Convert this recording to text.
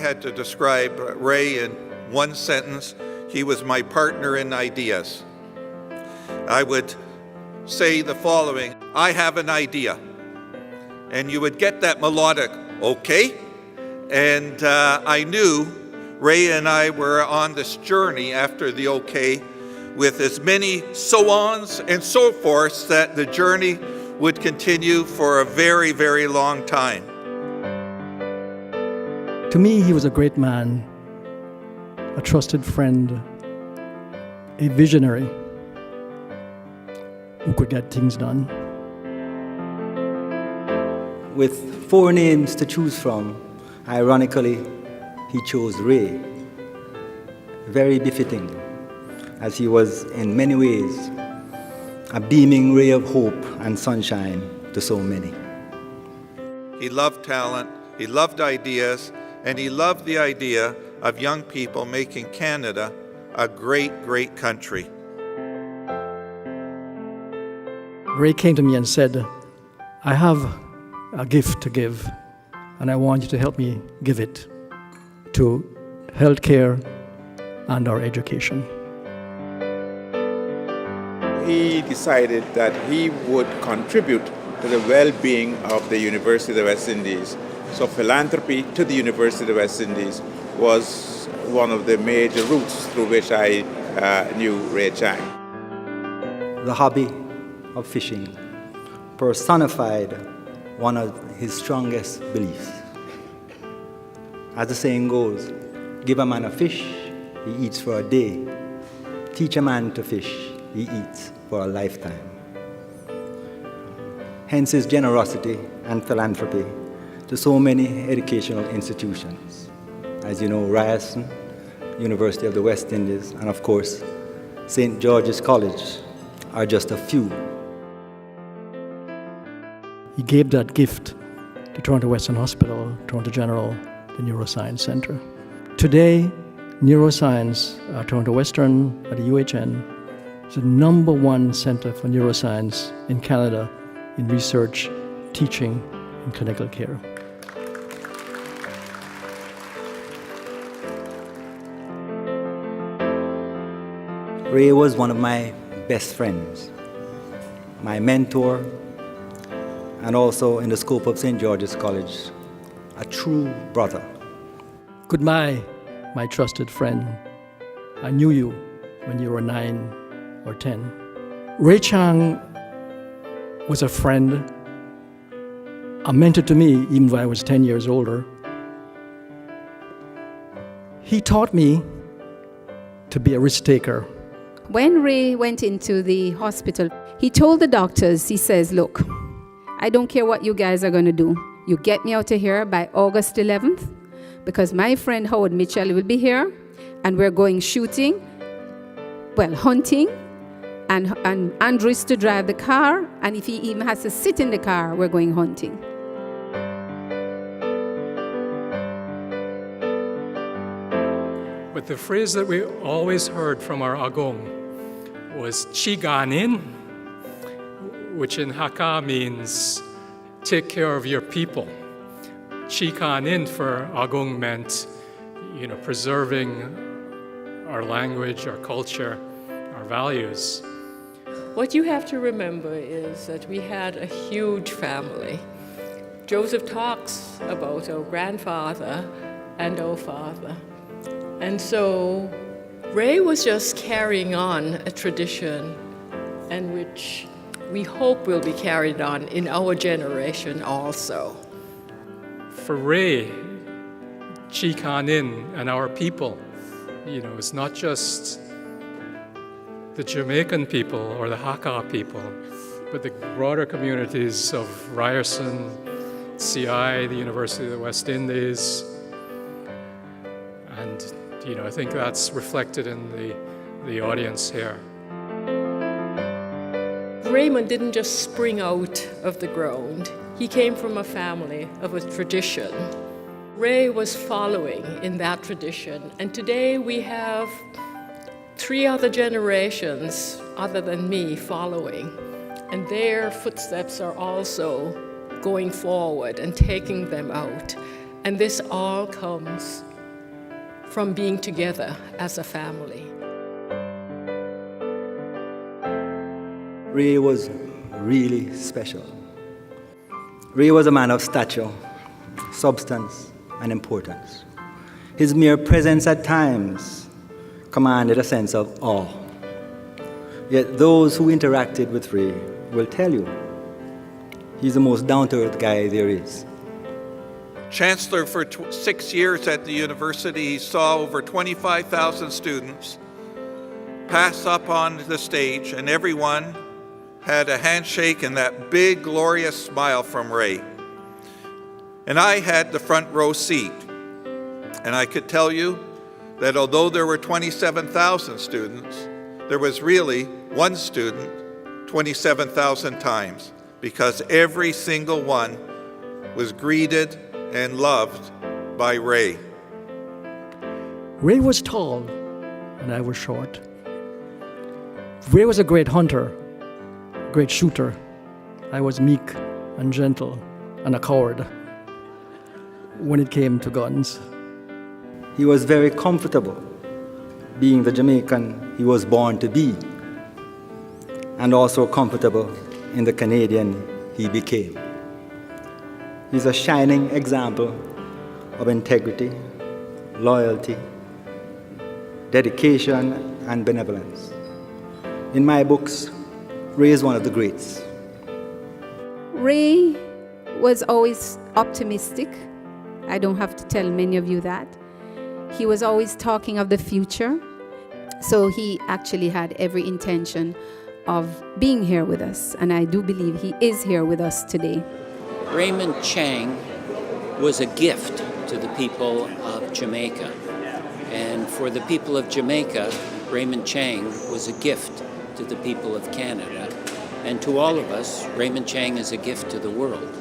had to describe Ray in one sentence, he was my partner in ideas. I would say the following: I have an idea. And you would get that melodic, okay? And I knew Ray and I were on this journey after the okay with as many so-ons and so forths that the journey would continue for a very, very long time. To me, he was a great man, a trusted friend, a visionary who could get things done. With 4 names to choose from, ironically, he chose Ray. Very befitting, as he was in many ways a beaming ray of hope and sunshine to so many. He loved talent, he loved ideas, and he loved the idea of young people making Canada a great, great country. Ray came to me and said, I have a gift to give, and I want you to help me give it to healthcare and our education. He decided that he would contribute to the well-being of the University of the West Indies. So philanthropy to the University of the West Indies was one of the major routes through which I knew Ray Chang. The hobby of fishing personified one of his strongest beliefs. As the saying goes, give a man a fish, he eats for a day. Teach a man to fish, he eats for a lifetime. Hence his generosity and philanthropy to so many educational institutions. As you know, Ryerson, University of the West Indies, and of course, St. George's College are just a few. He gave that gift to Toronto Western Hospital, Toronto General, the Neuroscience Centre. Today, neuroscience at Toronto Western, at the UHN, is the #1 centre for neuroscience in Canada in research, teaching, and clinical care. Ray was one of my best friends, my mentor, and also in the scope of St. George's College, a true brother. Goodbye, my trusted friend. I knew you when you were 9 or 10. Ray Chang was a friend, a mentor to me even when I was 10 years older. He taught me to be a risk taker. When Ray went into the hospital, he told the doctors, he says, look, I don't care what you guys are going to do. You get me out of here by August 11th, because my friend Howard Mitchell will be here, and we're going shooting, hunting, and Andrews to drive the car, and if he even has to sit in the car, we're going hunting. But the phrase that we always heard from our Agong was "Chiganin," which in Hakka means take care of your people. Chikanin for Agong meant, preserving our language, our culture, our values. What you have to remember is that we had a huge family. Joseph talks about our grandfather and our father. And so Ray was just carrying on a tradition, and which we hope will be carried on in our generation also. For Ray, Chikanin and our people, it's not just the Jamaican people or the Hakka people, but the broader communities of Ryerson, CI, the University of the West Indies, and I think that's reflected in the audience here. Raymond didn't just spring out of the ground. He came from a family of a tradition. Ray was following in that tradition, and today we have 3 other generations other than me following, and their footsteps are also going forward and taking them out. And this all comes from being together as a family. Ray was really special. Ray was a man of stature, substance, and importance. His mere presence at times commanded a sense of awe. Yet those who interacted with Ray will tell you he's the most down-to-earth guy there is. Chancellor for 6 years at the university, he saw over 25,000 students pass up on the stage, and everyone had a handshake and that big, glorious smile from Ray. And I had the front row seat. And I could tell you that although there were 27,000 students, there was really one student 27,000 times, because every single one was greeted and loved by Ray. Ray was tall, and I was short. Ray was a great hunter, a great shooter. I was meek and gentle and a coward when it came to guns. He was very comfortable being the Jamaican he was born to be, and also comfortable in the Canadian he became. He's a shining example of integrity, loyalty, dedication, and benevolence. In my books, Ray is one of the greats. Ray was always optimistic. I don't have to tell many of you that. He was always talking of the future. So he actually had every intention of being here with us. And I do believe he is here with us today. Raymond Chang was a gift to the people of Jamaica. And for the people of Jamaica, Raymond Chang was a gift to the people of Canada. And to all of us, Raymond Chang is a gift to the world.